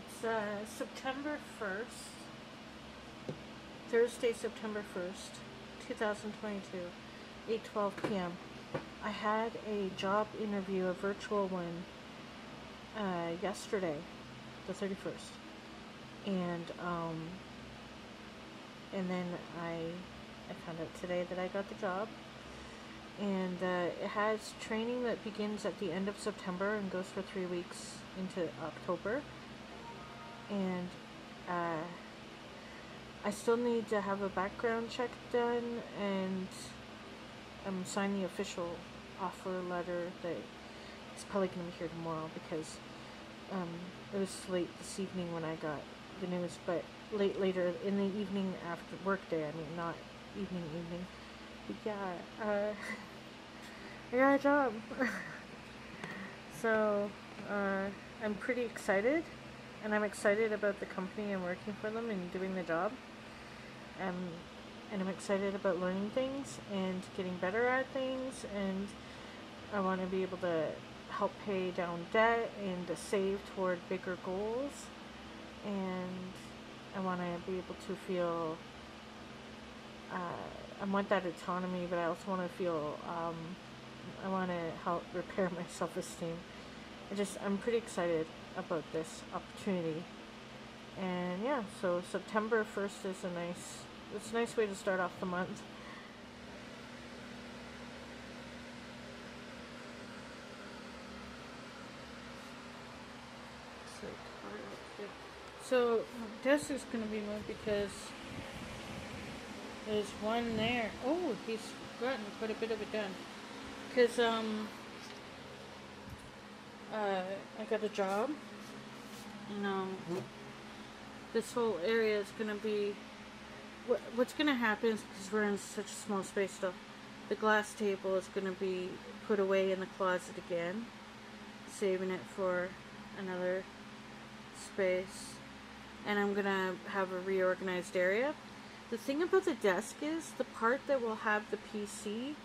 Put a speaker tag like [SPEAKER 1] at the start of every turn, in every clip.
[SPEAKER 1] It's September 1st, Thursday, September 1st, 2022, 8:12 p.m. I had a job interview, a virtual one, yesterday, the 31st. And then I found out today that I got the job. And it has training that begins at the end of September and goes for 3 weeks into October. And I still need to have a background check done and sign the official offer letter that is probably going to be here tomorrow, because it was late this evening when I got the news, but later in the evening after work day, I mean, not evening. But yeah, I got a job. So I'm pretty excited, and I'm excited about the company and working for them and doing the job. And I'm excited about learning things and getting better at things, and I want to be able to help pay down debt and to save toward bigger goals, and I want to be able to feel I want that autonomy, but I also want to feel I want to help repair my self-esteem. I'm pretty excited about this opportunity. And yeah, so September 1st is it's a nice way to start off the month. So desk is going to be moved because there's one there. Oh, he's gotten quite a bit of it done. Because I got a job, and this whole area is going to be. What's going to happen is, because we're in such a small space still, the glass table is going to be put away in the closet again, saving it for another space. And I'm going to have a reorganized area. The thing about the desk is the part that will have the PC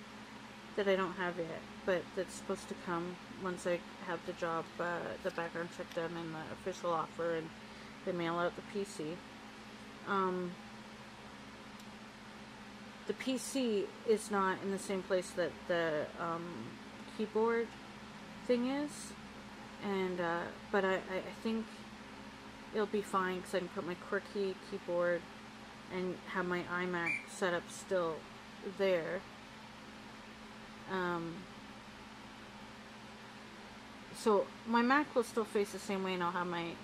[SPEAKER 1] that I don't have yet, but that's supposed to come once I have the job, the background check done and the official offer, and they mail out the PC. The PC is not in the same place that the keyboard thing is, and but I think it'll be fine, because I can put my QWERTY keyboard and have my iMac setup still there. So my Mac will still face the same way, and I'll have my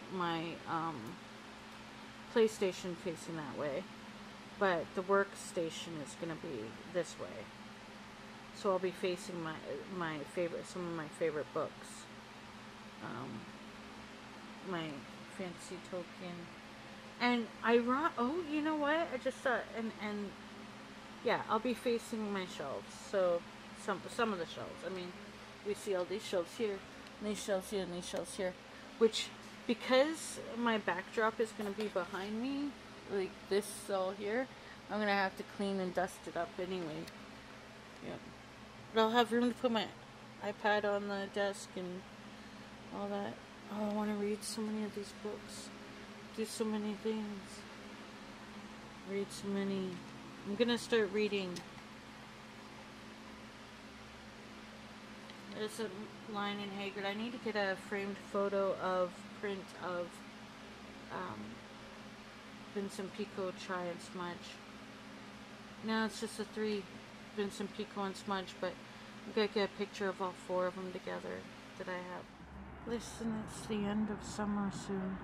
[SPEAKER 1] PlayStation facing that way, but the workstation is going to be this way. So I'll be facing some of my favorite books, my fantasy token, and you know what? I just thought, and yeah, I'll be facing my shelves. So some of the shelves. I mean, we see all these shelves here, and these shelves here, and these shelves here, which, because my backdrop is going to be behind me, like this all here, I'm going to have to clean and dust it up anyway. Yeah. But I'll have room to put my iPad on the desk and all that. Oh, I want to read so many of these books. Do so many things. Read so many. I'm going to start reading. There's a line in Haggard. I need to get a framed print of Vincent Pico Try and Smudge. No, it's just the 3 Vincent Pico and Smudge, but I'm going to get a picture of all 4 of them together that I have. Listen, it's the end of summer soon.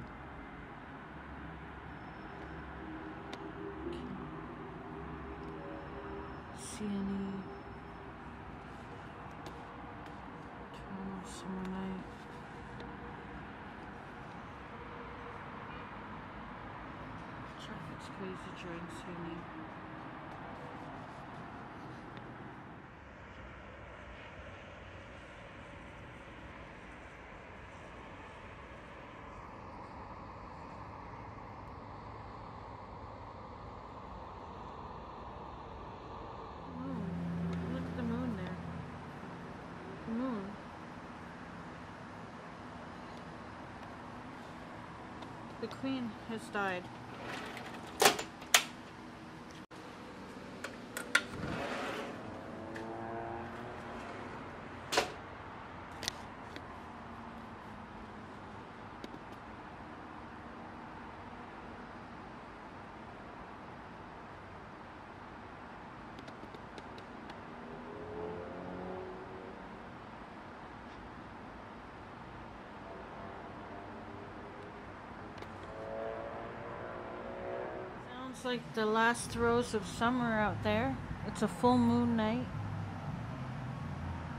[SPEAKER 1] See any summer night? Traffic's crazy during swimming. The queen has died. Sounds like the last throes of summer out there. It's a full moon night.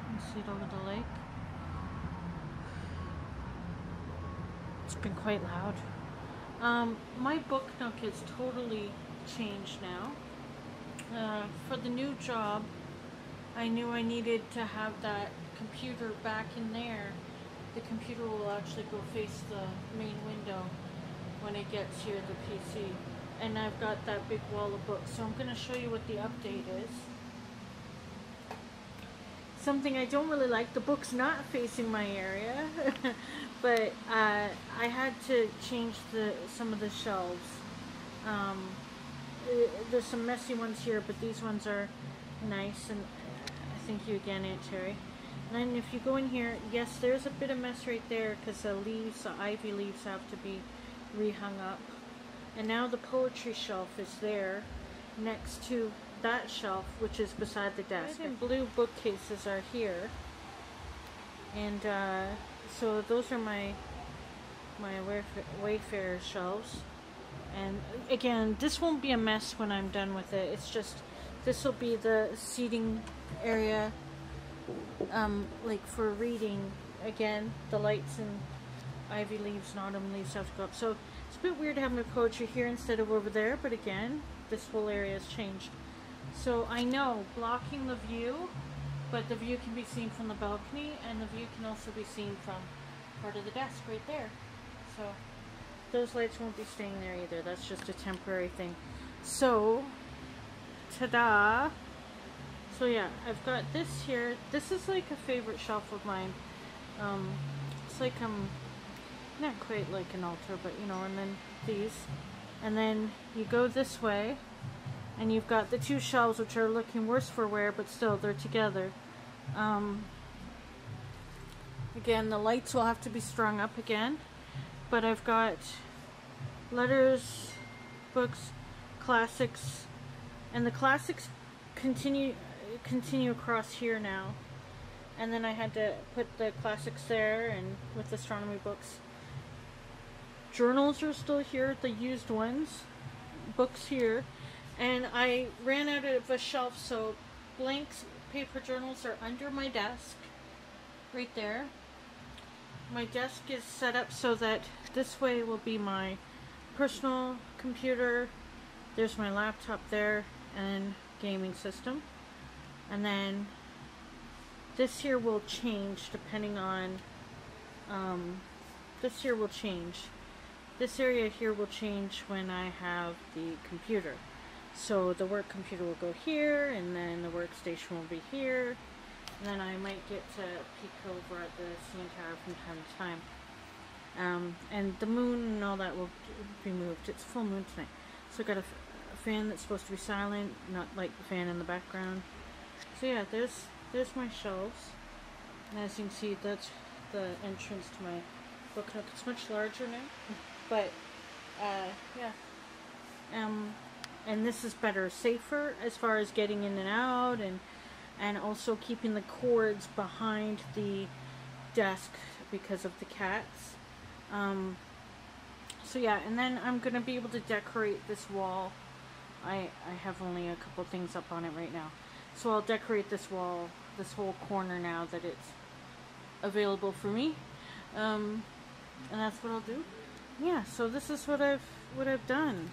[SPEAKER 1] You can see it over the lake. It's been quite loud. My book nook is totally changed now. For the new job, I knew I needed to have that computer back in there. The computer will actually go face the main window when it gets here, the PC. And I've got that big wall of books, so I'm going to show you what the update is. Something I don't really like, the book's not facing my area, but I had to change some of the shelves. There's some messy ones here, but these ones are nice, and thank you again, Aunt Terry. And then if you go in here, yes, there's a bit of mess right there because the ivy leaves have to be rehung up. And now the poetry shelf is there next to that shelf, which is beside the desk. Red and blue bookcases are here. And so those are my Wayfarer shelves. And again, this won't be a mess when I'm done with it. It's just, this will be the seating area, like for reading. Again, the lights and ivy leaves and autumn leaves have to go up. So it's a bit weird having the poetry here instead of over there, but again, this whole area has changed. So I know, blocking the view, but the view can be seen from the balcony, and the view can also be seen from part of the desk right there. So those lights won't be staying there either. That's just a temporary thing. So, ta-da! So yeah, I've got this here. This is like a favorite shelf of mine. It's like not quite like an altar, but you know, and then these. And then you go this way, and you've got the two shelves which are looking worse for wear, but still they're together. Again, the lights will have to be strung up again, but I've got letters, books, classics, and the classics continue across here now. And then I had to put the classics there, and with astronomy books. Journals are still here, the used ones. Books here. And I ran out of a shelf, so blank paper journals are under my desk. Right there. My desk is set up so that this way will be my personal computer. There's my laptop there, and gaming system. And then this here will change depending on, this here will change. This area here will change when I have the computer. So the work computer will go here, and then the workstation will be here. And then I might get to peek over at the CN Tower from time to time. And the moon and all that will be moved. It's full moon tonight. So I've got a fan that's supposed to be silent, not like the fan in the background. So yeah, there's my shelves. And as you can see, that's the entrance to my book nook. It's much larger now, but yeah. And this is better, safer as far as getting in and out, and also keeping the cords behind the desk because of the cats. So yeah, and then I'm gonna be able to decorate this wall. I have only a couple things up on it right now. So I'll decorate this wall, this whole corner now that it's available for me. And that's what I'll do. Yeah, so this is what I've done.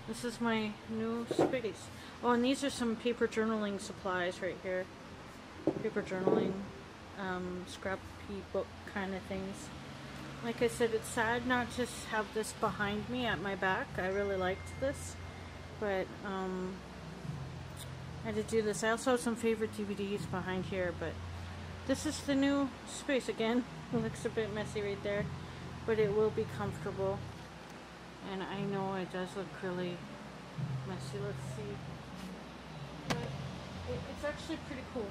[SPEAKER 1] This is my new space. Oh, and these are some paper journaling supplies right here. Paper journaling, scrappy book kind of things. Like I said, it's sad not to have this behind me at my back. I really liked this, but I had to do this. I also have some favorite DVDs behind here, but this is the new space. Again, it looks a bit messy right there, but it will be comfortable. And I know it does look really messy. Let's see. But it's actually pretty cool.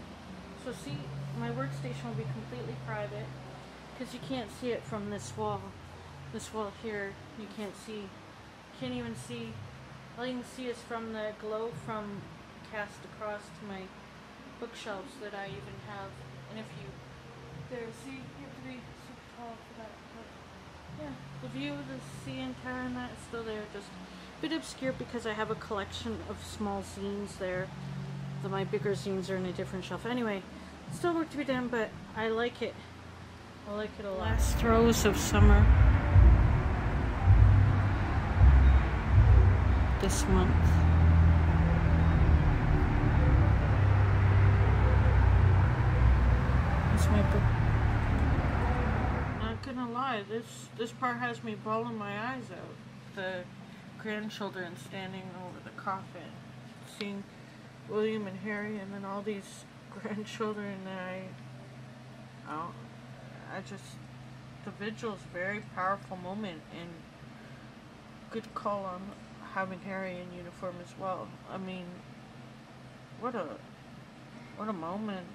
[SPEAKER 1] So see, my workstation will be completely private because you can't see it from this wall. This wall here, you can't even see. All you can see is from the glow from cast across to my bookshelves that I even have. And if you, there, see, you have to be super tall for that. But yeah, the view of the CN Tower and that is still there, just a bit obscured because I have a collection of small zines there. My bigger zines are in a different shelf. Anyway, still work to be done, but I like it. I like it a lot. Last throes of summer this month. That's my book. Not gonna lie, this part has me bawling my eyes out. The grandchildren standing over the coffin, seeing William and Harry, and then all these grandchildren, and I just, the vigil's a very powerful moment, and good call on having Harry in uniform as well. I mean, what a moment.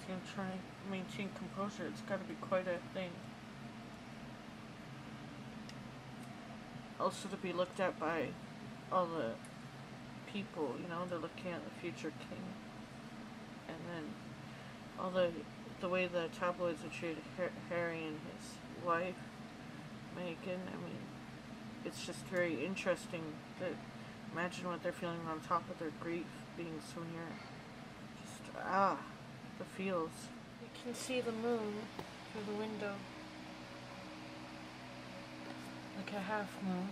[SPEAKER 1] See, I'm trying to maintain composure. It's got to be quite a thing. Also to be looked at by all the people, you know, they're looking at the future king. And then all the way the tabloids have treated Harry and his wife, Meghan. I mean, it's just very interesting to imagine what they're feeling on top of their grief being so near. Just, the feels. You can see the moon through the window. Like a half moon.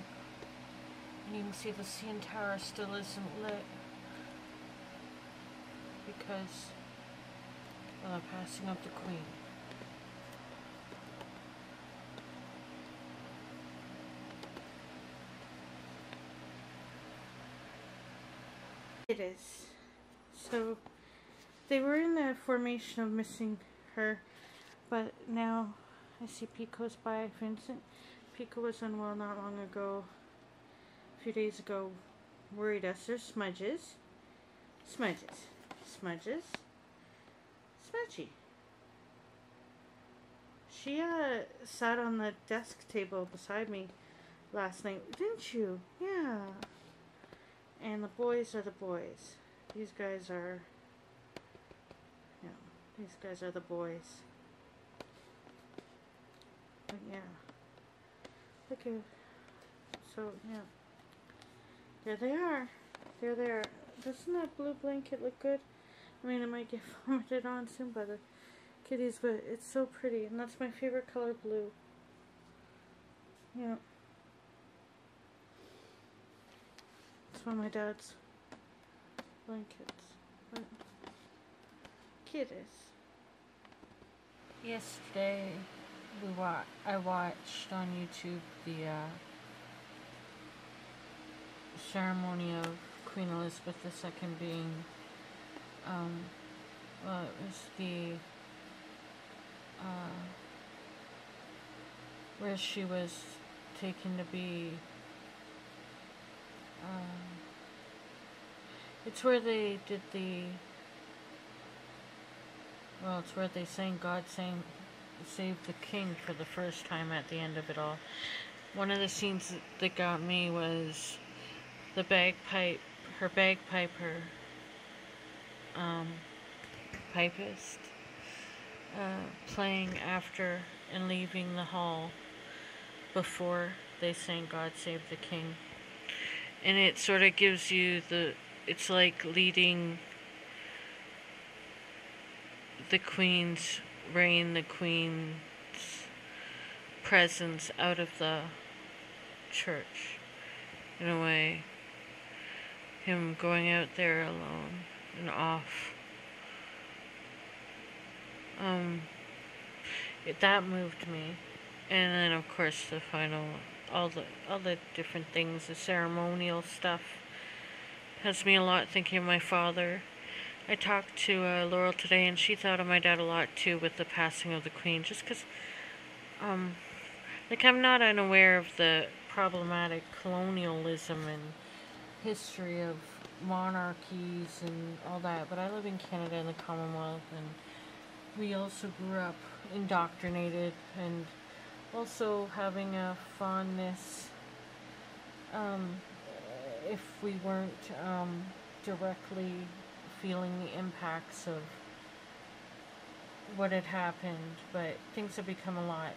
[SPEAKER 1] And you can see the CN Tower still isn't lit because of the passing of the Queen. It is. So they were in the formation of missing her, but now I see Pico's by Vincent. Pico was unwell not long ago. A few days ago, worried us. There's smudges. Smudges. Smudges. Smudgy. She sat on the desk table beside me last night, didn't you? Yeah. And the boys are the boys. These guys are, yeah, these guys are the boys. But yeah. Look at, so yeah. There they are. They're there. Doesn't that blue blanket look good? I mean, it might get vomited on soon by the kitties, but it's so pretty. And that's my favorite color, blue. Yeah. It's one of my dad's blankets. But kitties. Yesterday, I watched on YouTube the ceremony of Queen Elizabeth II being, well, it was the, where she was taken to be, it's where they did the, well, it's where they sang God Save the King for the first time at the end of it all. One of the scenes that got me was the bagpiper, pipist, playing after and leaving the hall before they sang God Save the King. And it sort of gives you it's like leading the Queen's reign, the Queen's presence out of the church, in a way. Him going out there alone and off. That moved me. And then of course the final, all the different things, the ceremonial stuff
[SPEAKER 2] has me a lot thinking of my father. I talked to Laurel today, and she thought of my dad a lot too with the passing of the Queen, just because, like, I'm not unaware of the problematic colonialism and history of monarchies and all that, but I live in Canada and the Commonwealth, and we also grew up indoctrinated and also having a fondness, um, if we weren't directly feeling the impacts of what had happened, but things have become a lot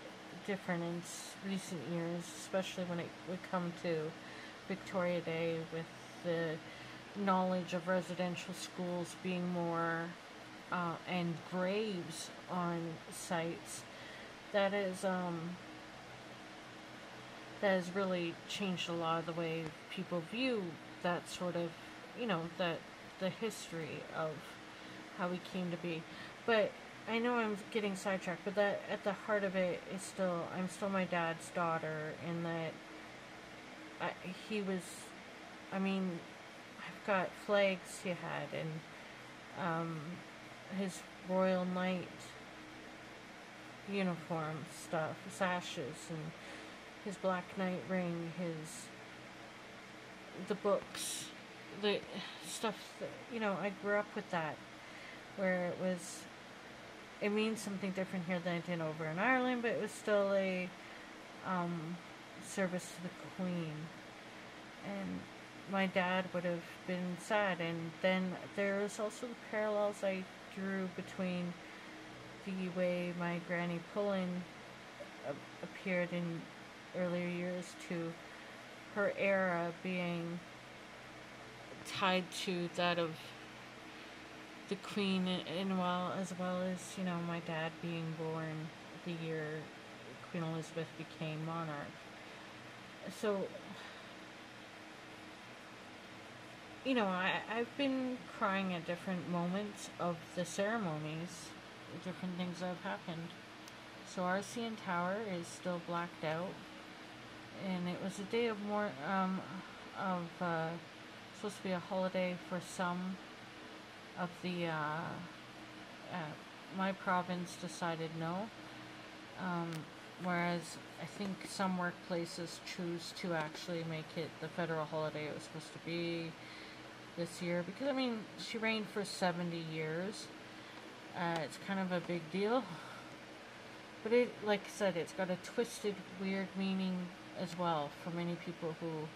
[SPEAKER 2] different in recent years, especially when it would come to Victoria Day, with the knowledge of residential schools being more and graves on sites. That is that has really changed a lot of the way people view that sort of, that the history of how we came to be. But I know I'm getting sidetracked, but that at the heart of it is still, I'm still my dad's daughter, in that he was, I mean, I've got flags he had, and his Royal Knight uniform stuff, sashes, and his Black Knight ring, the books, the stuff that, I grew up with that, where it means something different here than it did over in Ireland, but it was still a service to the Queen. And my dad would have been sad. And then there's also the parallels I drew between the way my Granny Pullen appeared in earlier years to her era being tied to that of the Queen, and as well as, my dad being born the year Queen Elizabeth became monarch. So, I've been crying at different moments of the ceremonies, different things that have happened. So our CN Tower is still blacked out, and it was a day of supposed to be a holiday for some of the my province decided no, whereas I think some workplaces choose to actually make it the federal holiday it was supposed to be this year, because she reigned for 70 years. It's kind of a big deal, but it, like I said, it's got a twisted, weird meaning as well for many people who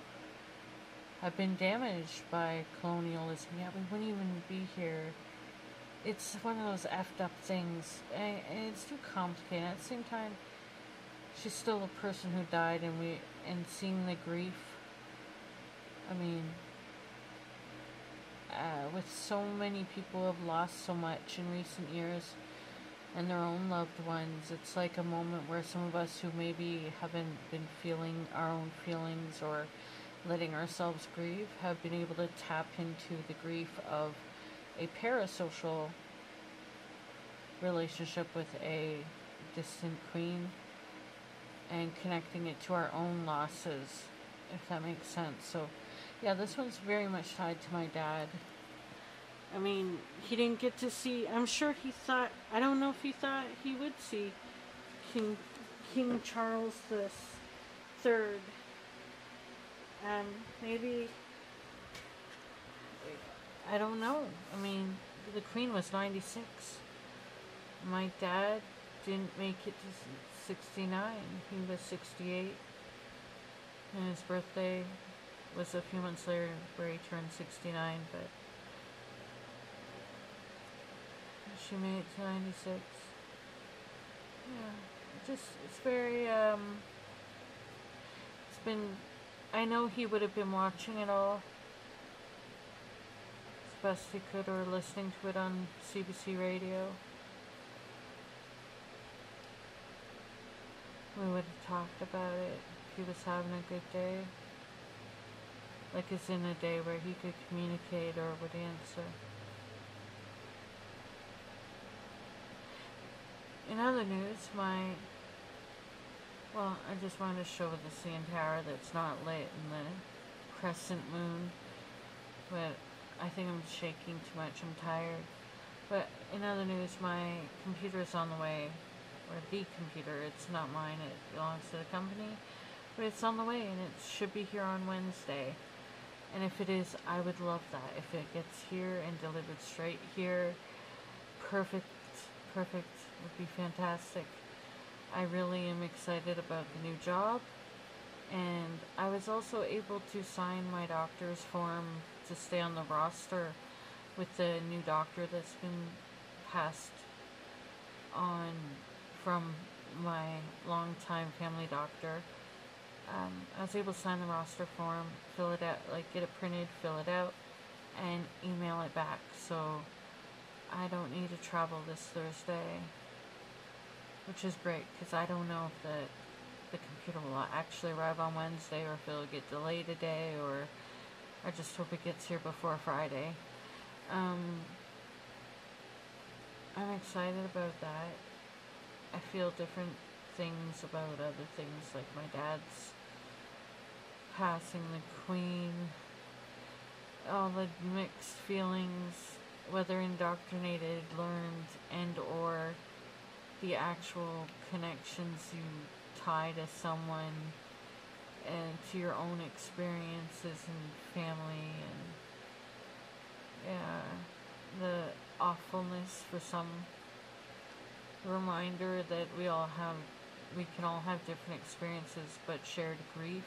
[SPEAKER 2] have been damaged by colonialism. Yeah, we wouldn't even be here. It's one of those effed up things, and it's too complicated. At the same time, she's still a person who died, and seeing the grief. With so many people have lost so much in recent years, and their own loved ones, it's like a moment where some of us who maybe haven't been feeling our own feelings or letting ourselves grieve have been able to tap into the grief of a parasocial relationship with a distant queen, and connecting it to our own losses, if that makes sense. So yeah, this one's very much tied to my dad. He didn't get to see, I'm sure he thought, I don't know if he thought he would see King Charles the Third. Maybe, I don't know. The Queen was 96. My dad didn't make it to 69. He was 68. And his birthday was a few months later where he turned 69, but she made it to 96. Yeah, it's very, it's been, I know he would have been watching it all as best he could, or listening to it on CBC radio. We would have talked about it if he was having a good day. Like, as in a day where he could communicate or would answer. In other news, I just wanted to show the CN Tower that's not lit, and the crescent moon but I think I'm shaking too much. I'm tired. But in other news, my computer is on the way, or the computer. It's not mine. It belongs to the company, but it's on the way, and it should be here on Wednesday. And if it is, I would love that. If it gets here and delivered straight here, perfect, perfect, would be fantastic. I really am excited about the new job. And I was also able to sign my doctor's form to stay on the roster with the new doctor that's been passed on from my longtime family doctor. I was able to sign the roster form, fill it out, like get it printed, fill it out, and email it back. So I don't need to travel this Thursday, which is great because I don't know if the computer will actually arrive on Wednesday or if it'll get delayed a day, or I just hope it gets here before Friday. I'm excited about that. I feel different things about other things, like my dad's passing, the Queen, all the mixed feelings, whether indoctrinated, learned, and or the actual connections you tie to someone and to your own experiences and family, and the awfulness for some, reminder that we can all have different experiences but shared grief,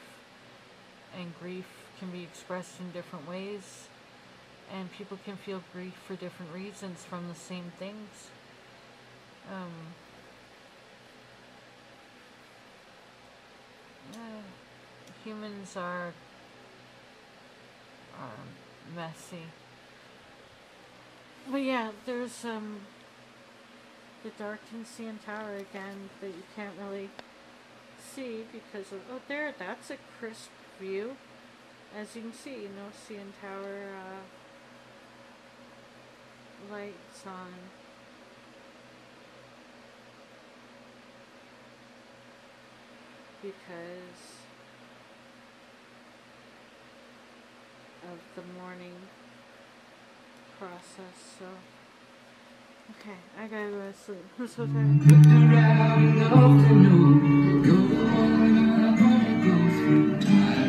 [SPEAKER 2] and grief can be expressed in different ways, and people can feel grief for different reasons from the same things. Humans are messy. But yeah, there's the darkened CN Tower again that you can't really see because of, oh, there, that's a crisp view. As you can see, no CN Tower lights on. Because of the morning process, so okay, I gotta go to sleep. I'm so tired. Looking around the afternoon, go on, I'm gonna go through time.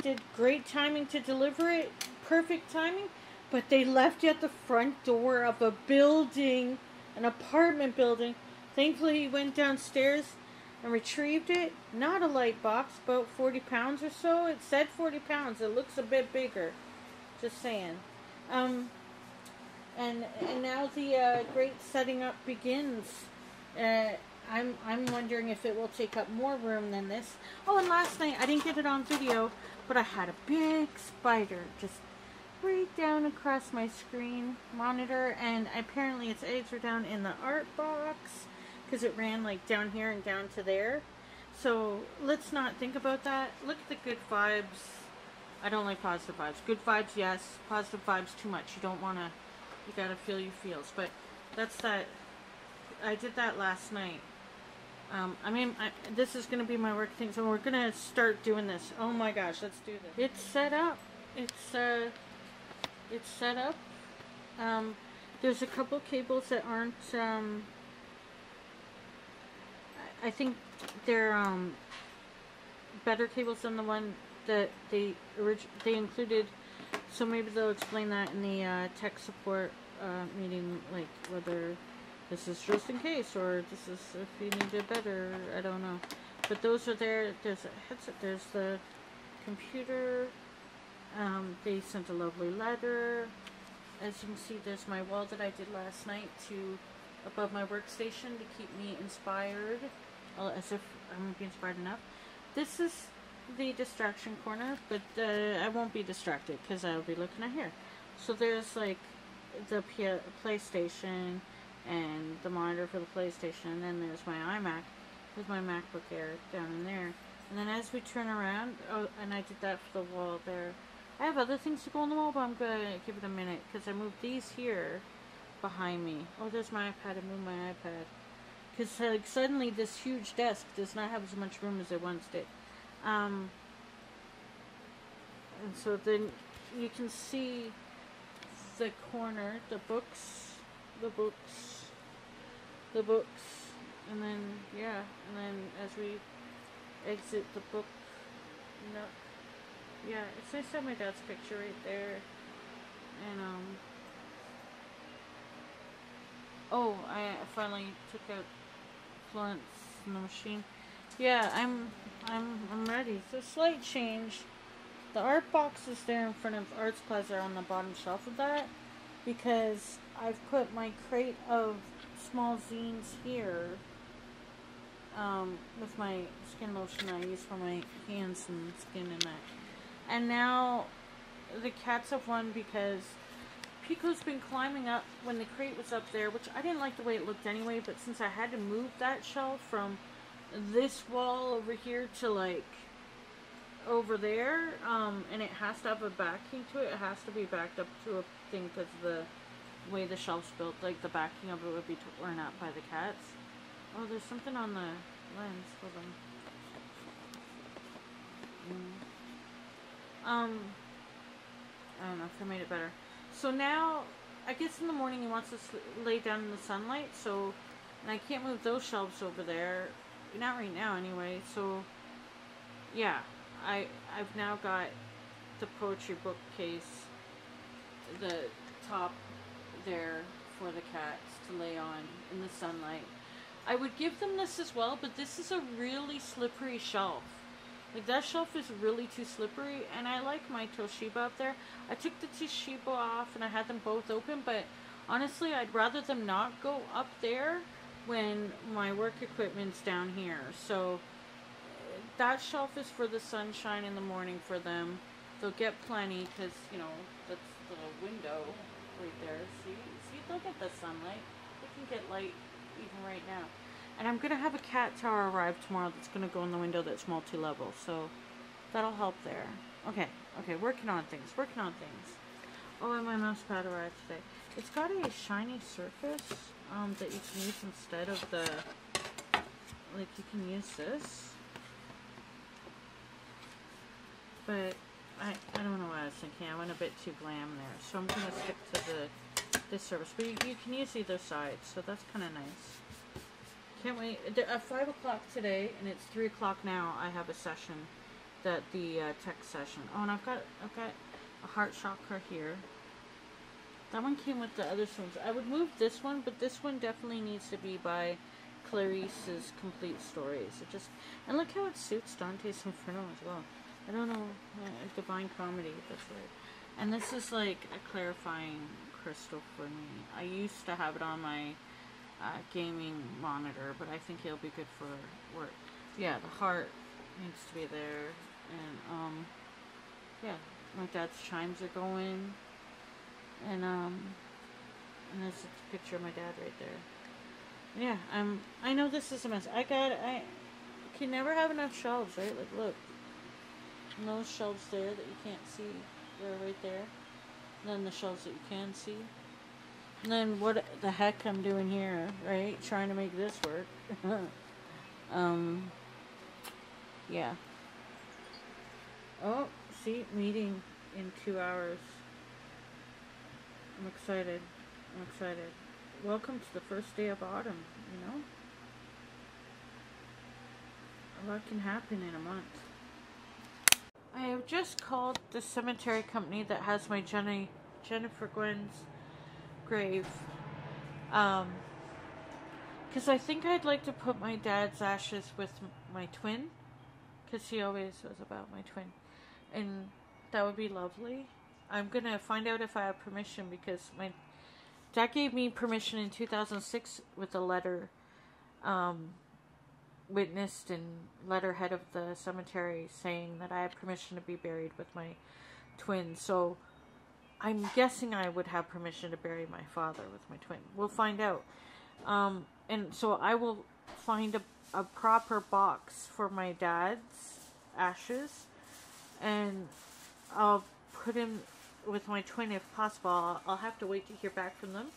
[SPEAKER 2] Did great timing to deliver it, perfect timing, but they left you at the front door of a building, an apartment building. Thankfully, he went downstairs and retrieved it. Not a light box, about 40 pounds or so. It said 40 pounds. It looks a bit bigger. Just saying. And now the great setting up begins. I'm wondering if it will take up more room than this. Oh, and last night, I didn't get it on video, but I had a big spider just right down across my screen monitor, and apparently its eggs are down in the art box, because it ran like down here and down to there. So let's not think about that. Look at the good vibes. I don't like positive vibes. Good vibes, yes. Positive vibes, too much. You don't want to, you got to feel your feels. But that's that. I did that last night. This is going to be my work thing, so we're going to start doing this. Oh my gosh, let's do this. It's set up. It's set up. There's a couple cables that aren't, I think they're better cables than the one that they included. So maybe they'll explain that in the tech support meeting, like whether this is just in case or this is if you need it better. I don't know. But those are there. There's a headset. There's the computer. They sent a lovely letter. As you can see, there's my wall that I did last night above my workstation to keep me inspired, as if I'm being inspired enough. This is the distraction corner, but I won't be distracted because I'll be looking at here. So there's like the PlayStation and the monitor for the PlayStation, and then there's my iMac with my MacBook Air down in there. And then as we turn around, oh, and I did that for the wall there. I have other things to go on the wall, but I'm going to give it a minute because I moved these here behind me. Oh, there's my iPad. I moved my iPad
[SPEAKER 1] because like suddenly this huge desk does not have as much room as it once did. And so then you can see the corner, the books, the books, the books, and then yeah, and then as we exit the book, yeah, it's nice to have my dad's picture right there, and oh, I finally took out Florence in the machine. Yeah, I'm ready. It's a slight change. The art box is there in front of Arts Plaza on the bottom shelf of that because I've put my crate of small zines here with my skin lotion I use for my hands and skin and that. And now the cats have won because Pico's been climbing up when the crate was up there, which I didn't like the way it looked anyway, but since I had to move that shelf from this wall over here to like over there, and it has to have a backing to it. It has to be backed up to a thing because the way the shelf's built, like the backing of it would be torn out by the cats. Oh, there's something on the lens. Hold on. I don't know if I made it better. So now, I guess in the morning he wants to lay down in the sunlight. So, and I can't move those shelves over there. Not right now, anyway. So, yeah. I've now got the poetry bookcase, the top there for the cats to lay on in the sunlight. I would give them this as well, but this is a really slippery shelf. Like that shelf is really too slippery, and I like my Toshiba up there. I took the Toshiba off and I had them both open, but honestly I'd rather them not go up there when my work equipment's down here. So that shelf is for the sunshine in the morning for them. They'll get plenty because, you know, that's the window right there. See, they'll get the sunlight. They can get light even right now. And I'm going to have a cat tower arrive tomorrow that's going to go in the window that's multi-level. So that'll help there. Okay, working on things. Oh, and my mouse pad arrived today. It's got a shiny surface that you can use instead of the, like you can use this. But I don't know what I was thinking. I went a bit too glam there. So I'm going to stick to this surface. But you can use either side, so that's kind of nice. Can't wait. At 5 o'clock today, and it's 3 o'clock now, I have a session, the tech session. Oh, and I've got a heart chakra here. That one came with the other ones. I would move this one, but this one definitely needs to be by Clarice's Complete Stories. And look how it suits Dante's Inferno as well. I don't know, Divine Comedy, that's right. And this is like a clarifying crystal for me. I used to have it on my gaming monitor, but I think it'll be good for work. Yeah, the heart needs to be there. And, yeah, my dad's chimes are going. And there's a picture of my dad right there. Yeah, I know this is a mess. I can never have enough shelves, right? Like, look. And those shelves there that you can't see, they're right there. And then the shelves that you can see. And then what the heck I'm doing here, right? Trying to make this work. Yeah. Oh, see, meeting in 2 hours. I'm excited. Welcome to the first day of autumn, you know? A lot can happen in a month. I have just called the cemetery company that has my Jennifer Gwen's grave. Because I think I'd like to put my dad's ashes with my twin. Because he always was about my twin. And that would be lovely. I'm going to find out if I have permission because my dad gave me permission in 2006 with a letter witnessed and letterhead of the cemetery saying that I had permission to be buried with my twin. So I'm guessing I would have permission to bury my father with my twin. We'll find out. And so I will find a proper box for my dad's ashes, and I'll put him with my twin if possible. I'll have to wait to hear back from them.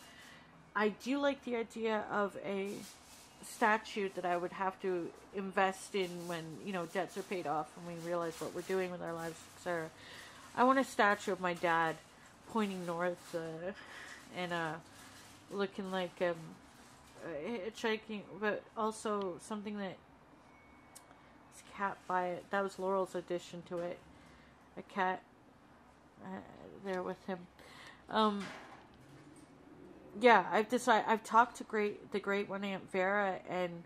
[SPEAKER 1] I do like the idea of a statue that I would have to invest in when, you know, debts are paid off and we realize what we're doing with our lives, etc. I want a statue of my dad pointing north and looking like hitchhiking, but also something that his cat by it. That was Laurel's addition to it. A cat there with him. Yeah, I've talked to the great one Aunt Vera, and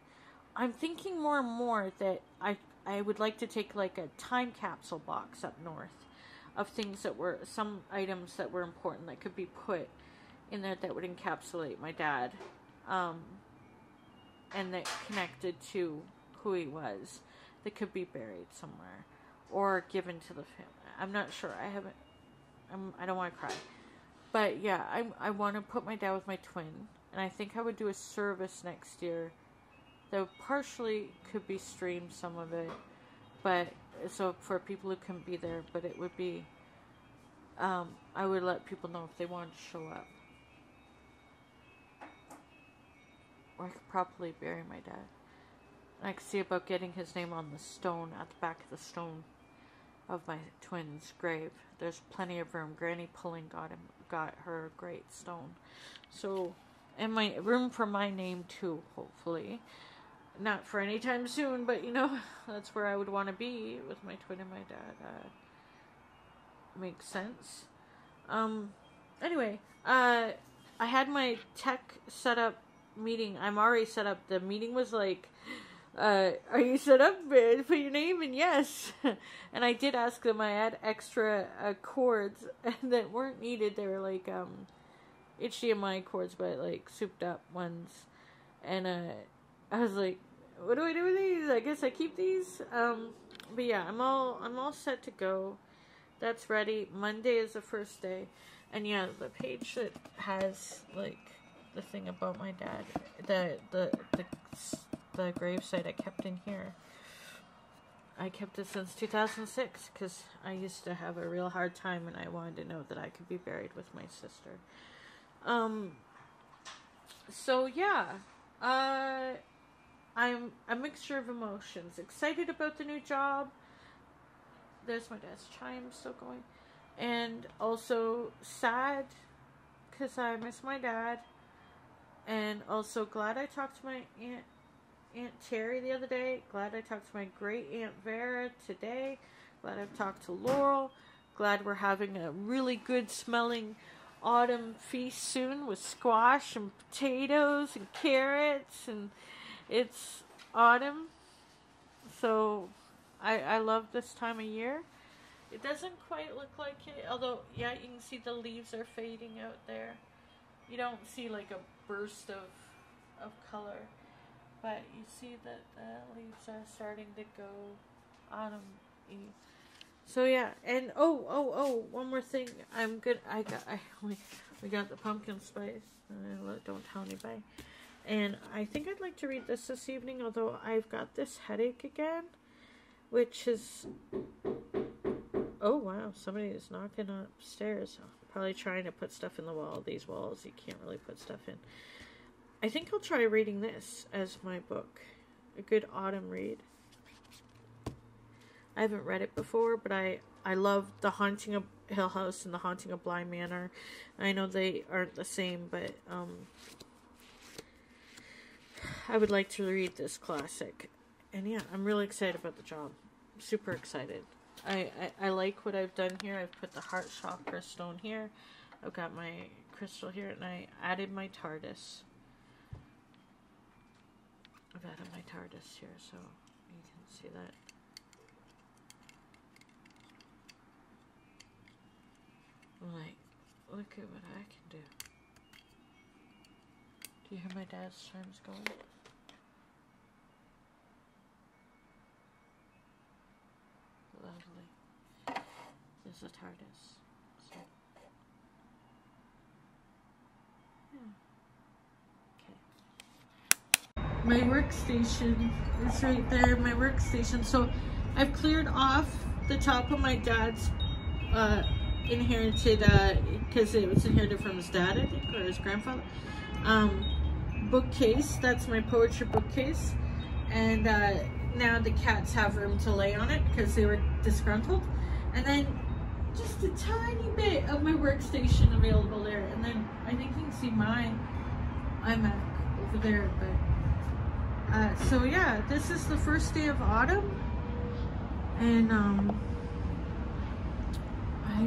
[SPEAKER 1] I'm thinking more and more that I would like to take like a time capsule box up north of things that were, some items that were important that could be put in there that would encapsulate my dad, and that connected to who he was, that could be buried somewhere or given to the family. I'm not sure. I don't want to cry. But yeah, I want to put my dad with my twin, and I think I would do a service next year that partially could be streamed, some of it, but so for people who couldn't be there, but it would be, I would let people know if they wanted to show up, or I could properly bury my dad. And I could see about getting his name on the stone, at the back of the stone of my twin's grave. There's plenty of room. Granny Pulling got her great stone. So, and my room for my name too, hopefully. Not for any time soon, but you know, that's where I would want to be with my twin and my dad. Makes sense. Anyway, I had my tech setup meeting. I'm already set up. The meeting was like, are you set up? Put your name in, yes. And I did ask them. I had extra cords that weren't needed. They were like HDMI cords, but like souped up ones. And I was like, what do I do with these? I guess I keep these. But yeah, I'm all set to go. That's ready. Monday is the first day. And yeah, the page that has like the thing about my dad, the gravesite I kept in here. I kept it since 2006 because I used to have a real hard time, and I wanted to know that I could be buried with my sister. So yeah, I'm a mixture of emotions. Excited about the new job. There's my dad's chime still going. And also sad because I miss my dad. And also glad I talked to my Aunt Terry the other day. Glad I talked to my great Aunt Vera today. Glad I've talked to Laurel. Glad we're having a really good smelling autumn feast soon with squash and potatoes and carrots, and it's autumn. So I love this time of year. It doesn't quite look like it, although yeah, you can see the leaves are fading out there. You don't see like a burst of color, but you see that the leaves are starting to go autumn-y. So yeah, and one more thing. We got the pumpkin spice. Don't tell anybody. And I think I'd like to read this evening, although I've got this headache again, which is, oh wow, somebody is knocking upstairs. Probably trying to put stuff in the wall. These walls, you can't really put stuff in. I think I'll try reading this as my book. A good autumn read. I haven't read it before, but I love The Haunting of Hill House and The Haunting of Bly Manor. I know they aren't the same, but I would like to read this classic. And yeah, I'm really excited about the job. Super excited. I like what I've done here. I've put the heart chakra stone here. I've got my crystal here, and I added my TARDIS. I've added my TARDIS here, so you can see that. Like, look at what I can do. Do you hear my dad's chimes going? Lovely. There's a TARDIS. So, yeah. Okay. My workstation is right there. My workstation. So I've cleared off the top of my dad's inherited, because it was inherited from his dad, I think, or his grandfather, bookcase. That's my poetry bookcase. And now the cats have room to lay on it because they were disgruntled. And then just a tiny bit of my workstation available there. And then I think you can see my iMac over there. But so yeah, this is the first day of autumn. And I'm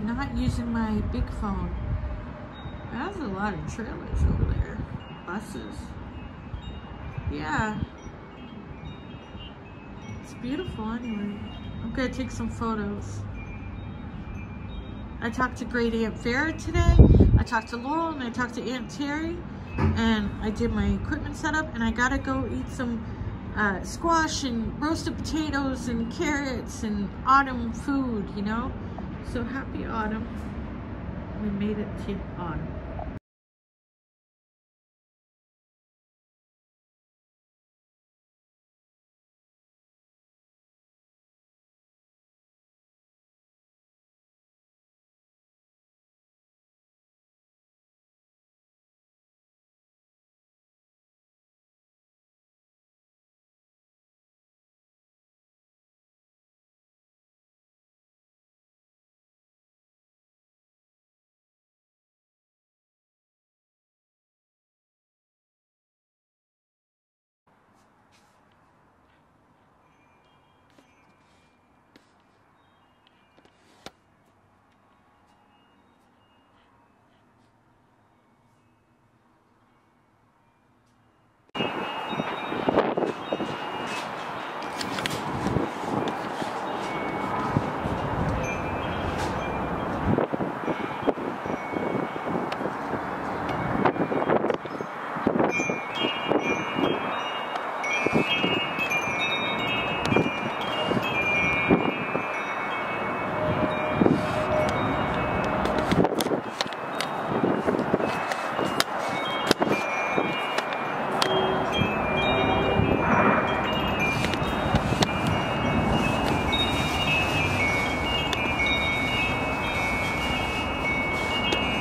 [SPEAKER 1] not using my big phone. There's a lot of trailers over there. Buses. Yeah. It's beautiful anyway. I'm gonna take some photos. I talked to Great Aunt Vera today. I talked to Laurel and I talked to Aunt Terry. And I did my equipment setup and I gotta go eat some squash and roasted potatoes and carrots and autumn food, you know? So happy autumn. We made it to autumn.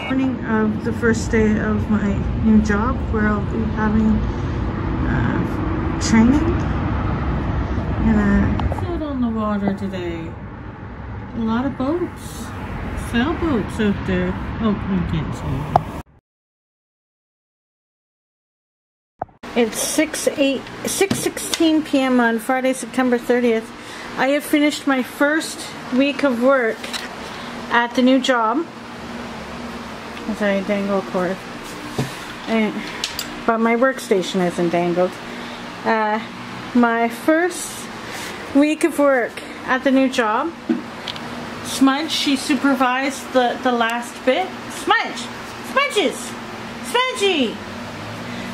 [SPEAKER 1] Morning of the first day of my new job where I'll be having training. And it's out on the water today. A lot of boats, sailboats out there. Oh, you can't see. It's 6:16 p.m. on Friday, September 30th. I have finished my first week of work at the new job. As I dangle cord. But my workstation isn't dangled. My first week of work at the new job. Smudge, she supervised the last bit. Smudge! Smudges! Smudgy!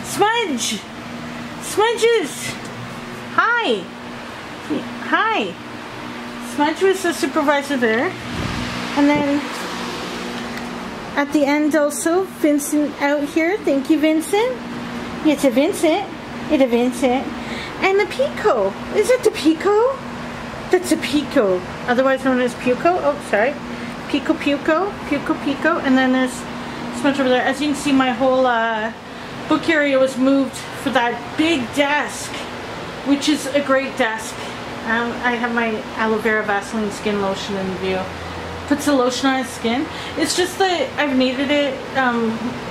[SPEAKER 1] Smudge! Smudges! Hi! Hi! Smudge was the supervisor there. And then at the end also, Vincent out here. Thank you, Vincent. It's a Vincent. It's a Vincent. And the Pico. Is it the Pico? That's a Pico. Otherwise known as Puco. Oh, sorry. Pico Puco. Puco Pico. And then there's Smudge over there. As you can see, my whole book area was moved for that big desk, which is a great desk. I have my aloe vera Vaseline skin lotion in view. Puts the lotion on his skin. It's just that I've needed it,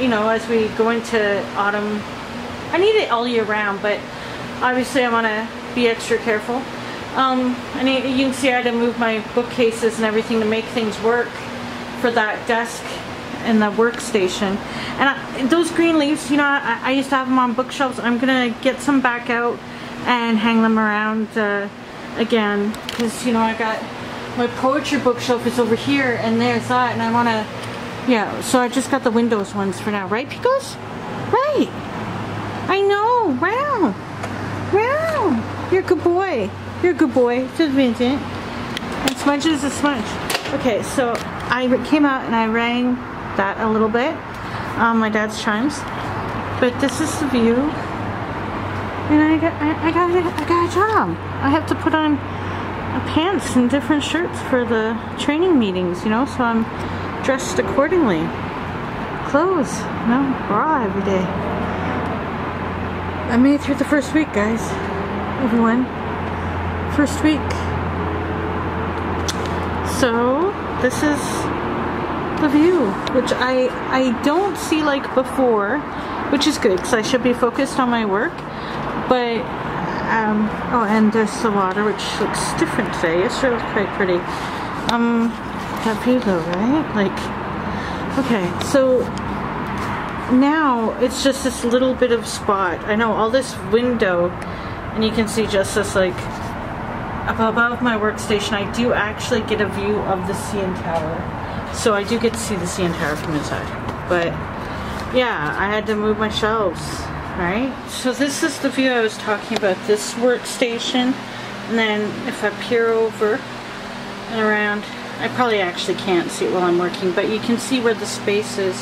[SPEAKER 1] you know, as we go into autumn. I need it all year round, but obviously I want to be extra careful. And you can see I had to move my bookcases and everything to make things work for that desk and the workstation. And those green leaves, you know, I used to have them on bookshelves. I'm gonna get some back out and hang them around again, because, you know, I got my poetry bookshelf is over here, and there's that, and I want to, yeah, so I just got the Windows ones for now. Right, Picos? Right. I know. Wow. Wow. You're a good boy. You're a good boy. Says Vincent. And Smudge is a Smudge. Okay, so I came out and I rang that a little bit on my dad's chimes. But this is the view. And I got a job. I have to put on pants and different shirts for the training meetings, you know, so I'm dressed accordingly. Clothes, you know, bra every day. I made it through the first week, guys. Everyone. First week. So, this is the view, which I don't see like before, which is good because I should be focused on my work. But, oh, and there's the water, which looks different today. Yesterday was quite pretty. That view though, right? Like, okay, so now it's just this little bit of spot. I know all this window, and you can see just this like above my workstation. I do actually get a view of the CN Tower, so I do get to see the CN Tower from inside. But yeah, I had to move my shelves, right? So this is the view I was talking about, this workstation. And then if I peer over and around, I probably actually can't see it while I'm working, but you can see where the space is.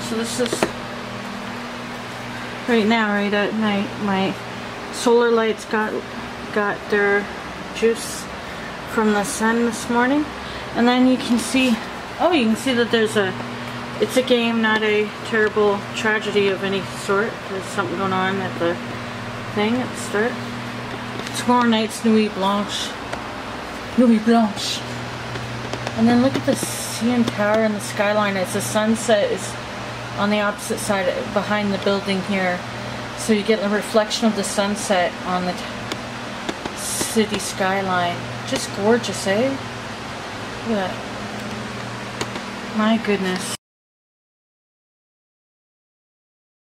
[SPEAKER 1] So this is right now, right at night, my solar lights got their juice from the sun this morning. And then you can see, oh, you can see that it's a game, not a terrible tragedy of any sort. There's something going on at the thing at the start. Tomorrow night's Nuit Blanche. Nuit Blanche. And then look at the CN Tower and the skyline as the sunset is on the opposite side behind the building here. So you get a reflection of the sunset on the city skyline. Just gorgeous, eh? Look at that. My goodness.